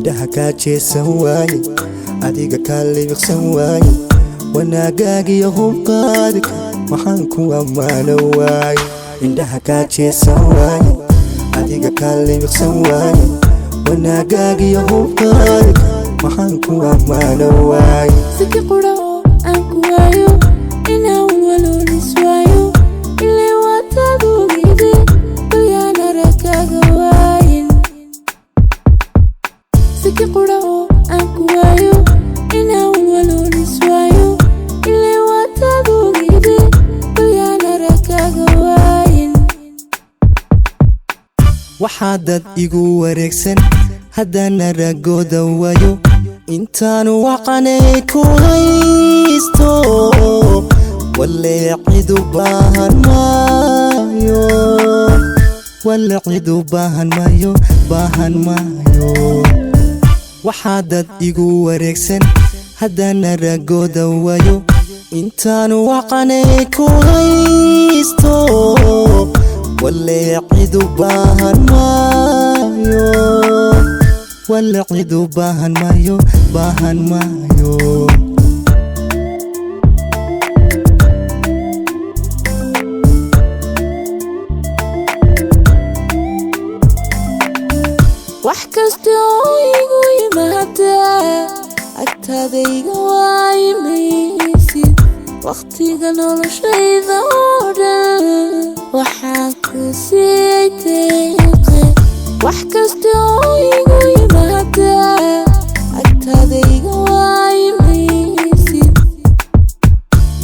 indhaha kaa jeesan waaye adiga kaa libiqsan waaye wanaagaagiyo hubqaadika waxaan ku ammaano waaye indhaha kaa jeesan waaye adiga kaa libiqsan waaye wanaagaagiyo hubqaadika waxaan ku ammaano waaye siki qura oo aan ku waayo inaan waloolis waayo ilaa waataad ogide balyaan aragaaga waayin siki qura oo aan ku waayo inaan waloolis waayo ilaa waataad ogide balyaan aragaaga waayin waxaa dad igu wareegsan haddaan aragooda waayo intaanu waqanay ku haysto walla cid u baahan maayo walla cid u baahan maayo waxaa dad igu wareegsan haddaan aragooda waayo intaanu waqanay ku haysto walla cid u baahan maayo walla cid u baahan maayo wax kasta oo igu yimaada agtaada iga waayimaysid waqtiga noloshayda oo dhan waxaan ku siiyay deeqe wax kasta oo igu yimaada agtaada iga waayimaysid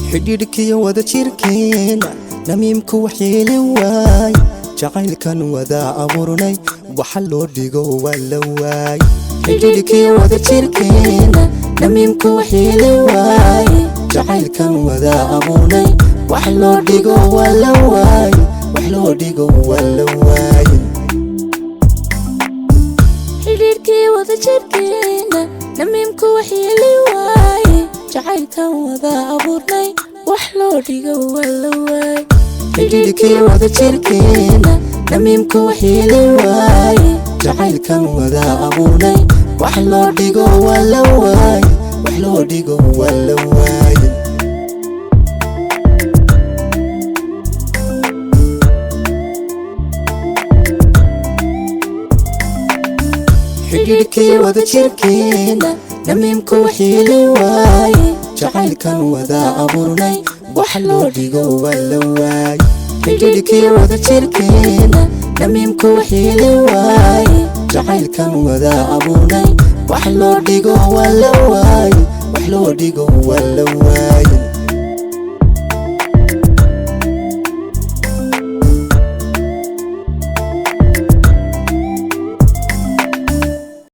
xidhiidhkiyo wada jirkeena namiimku waxyeeli waay jacaylkan wada abuurnay waxa loo dhigo waa la waay xidhiidhkiyo wada jirkeena namiimku waxyeeli waay jacaylkan wada abuurnay wax loo dhigo waa la waay wax loo dhigo waa la waay xidhiidhkii wada jirkeena namiimku waxyeeli waaye jacaylkan wada abuurnay wax loo dhigo waa la waay xidhiidhkii wada jirkeena namiimku waxyeeli waaye jacaylkan wada abuurnay wax loo dhigo waa la waay wax loo dhigo waa la waay xidhiidhkii wada jirkeena namiimku waxyeeli waaye jacaylkan wada abuurnay wax loo dhigo waa la waay xidhiidhkii wada jirkeena namiimku waxyeeli waaye jacaylkan wada abuurnay wax loo dhigo waa la waay wax loo dhigo waa la waay